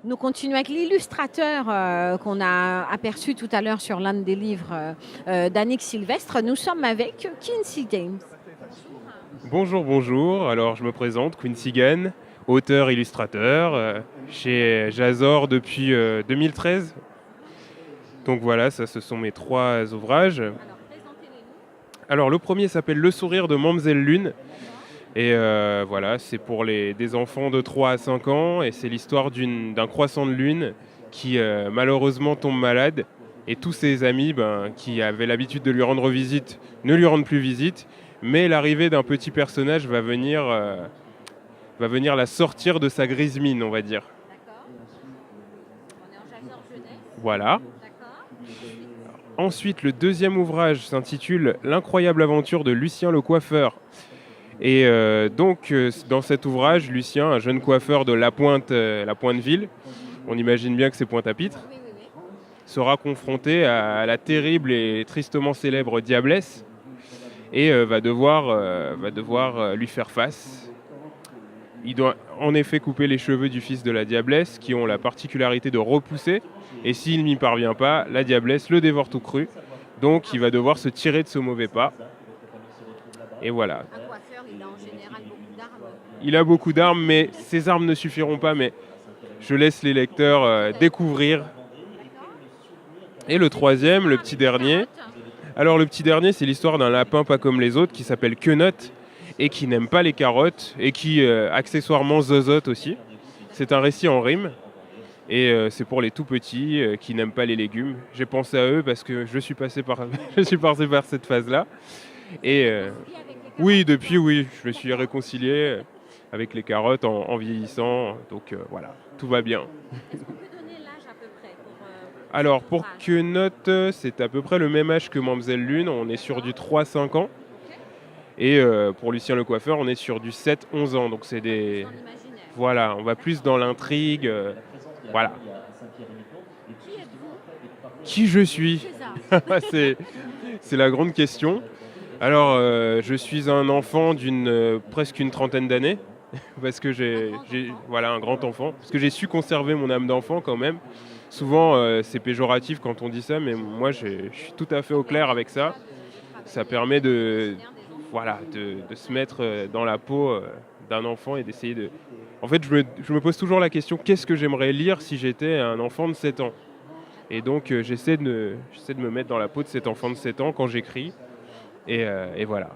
Nous continuons avec l'illustrateur qu'on a aperçu tout à l'heure sur l'un des livres d'Annick Sylvestre. Nous sommes avec Quincy James. Bonjour, bonjour. Alors, je me présente, Quincy Gann, auteur, illustrateur, chez Jazor depuis 2013. Donc voilà, ça, ce sont mes 3 ouvrages. Alors, présentez-les-nous. Alors, le premier s'appelle Le sourire de Mamselle Lune. Et voilà, c'est pour des enfants de 3 à 5 ans. Et c'est l'histoire d'un croissant de lune qui malheureusement tombe malade. Et tous ses amis qui avaient l'habitude de lui rendre visite ne lui rendent plus visite. Mais l'arrivée d'un petit personnage va venir la sortir de sa grise mine, on va dire. D'accord. On est en Jazor Jeunesse. Voilà. D'accord. Ensuite, le deuxième ouvrage s'intitule L'incroyable aventure de Lucien le coiffeur. Et donc, dans cet ouvrage, Lucien, un jeune coiffeur de la Pointe-Ville, on imagine bien que c'est Pointe-à-Pitre, Oui, oui, oui. sera confronté à la terrible et tristement célèbre Diablesse et va devoir lui faire face. Il doit en effet couper les cheveux du fils de la Diablesse qui ont la particularité de repousser. Et s'il n'y parvient pas, la Diablesse le dévore tout cru. Donc il va devoir se tirer de ce mauvais pas. Et voilà. Un coiffeur, il a en général beaucoup d'armes. Il a beaucoup d'armes, mais ces armes ne suffiront pas. Mais je laisse les lecteurs découvrir. D'accord. Et le troisième, le petit dernier. Carotte. Alors le petit dernier, c'est l'histoire d'un lapin pas comme les autres qui s'appelle Quenotte et qui n'aime pas les carottes et qui accessoirement zozote aussi. C'est un récit en rime et c'est pour les tout petits qui n'aiment pas les légumes. J'ai pensé à eux parce que je suis passé par, je suis passé par cette phase-là. Et Vit avec les carottes. oui, depuis, oui, je me suis réconcilié avec les carottes en vieillissant. Donc voilà, tout va bien. Est-ce qu'on peut donner l'âge à peu près pour Alors cet pour ouvrage? Quenotte, c'est à peu près le même âge que Mamselle Lune. On est sur du 3-5 ans. Ok. Et pour Lucien le coiffeur, on est sur du 7-11 ans. Donc c'est des... Dans l'imaginaire. Voilà, on va plus dans l'intrigue. Voilà. Qui êtes-vous? Qui je suis? C'est ça. C'est la grande question. Alors, je suis un enfant d'une presque une trentaine d'années. Parce que voilà, un grand enfant. Parce que j'ai su conserver mon âme d'enfant quand même. Souvent, c'est péjoratif quand on dit ça, mais moi, je suis tout à fait au clair avec ça. Ça permet voilà, de se mettre dans la peau d'un enfant et d'essayer de... En fait, je me pose toujours la question, qu'est-ce que j'aimerais lire si j'étais un enfant de 7 ans? Et donc, j'essaie de me mettre dans la peau de cet enfant de 7 ans quand j'écris. Et voilà.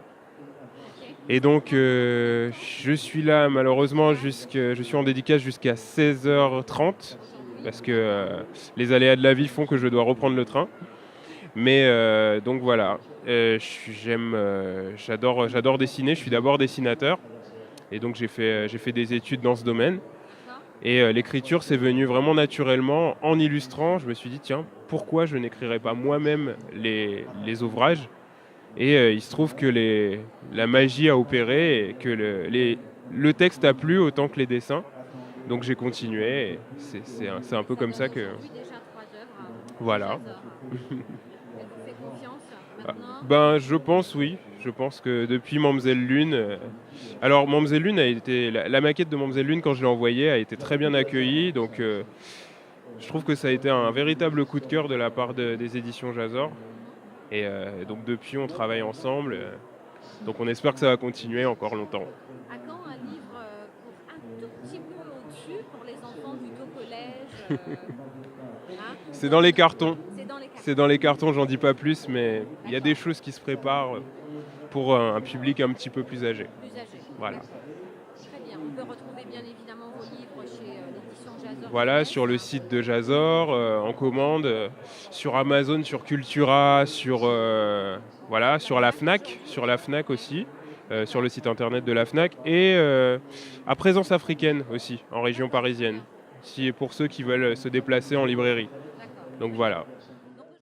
Et donc, je suis là, malheureusement, je suis en dédicace jusqu'à 16h30, parce que les aléas de la vie font que je dois reprendre le train. Mais donc voilà, j'adore dessiner. Je suis d'abord dessinateur, et donc j'ai fait des études dans ce domaine. Et l'écriture, c'est venu vraiment naturellement en illustrant. Je me suis dit, tiens, pourquoi je n'écrirais pas moi-même les ouvrages? Et il se trouve que la magie a opéré et que le texte a plu autant que les dessins. Donc j'ai continué. Et c'est un peu comme ça que... Aujourd'hui déjà 3 œuvres. Voilà. Elle vous fait confiance maintenant? Ben, je pense, oui. Je pense que depuis Mamselle Lune... Alors, Mamselle Lune a été... La maquette de Mamselle Lune, quand je l'ai envoyée, a été très bien accueillie. Donc, je trouve que ça a été un véritable coup de cœur de la part des éditions Jazor. Et donc, depuis, on travaille ensemble. Donc, on espère que ça va continuer encore longtemps. À quand un livre pour un tout petit peu au-dessus pour les enfants plutôt collège hein? C'est dans les cartons. C'est dans les cartons. C'est dans les cartons, j'en dis pas plus, mais il y a des choses qui se préparent pour un public un petit peu plus âgé. Plus âgé. Voilà. D'accord. Très bien. On peut retrouver bien évidemment vos livres chez l'édition Jazor. Voilà, Jeunesse. sur le site de Jazor, en commande, sur Amazon, sur Cultura, voilà, sur la Fnac aussi, sur le site internet de la Fnac, et à Présence africaine aussi, en région parisienne, pour ceux qui veulent se déplacer en librairie. D'accord. Donc voilà.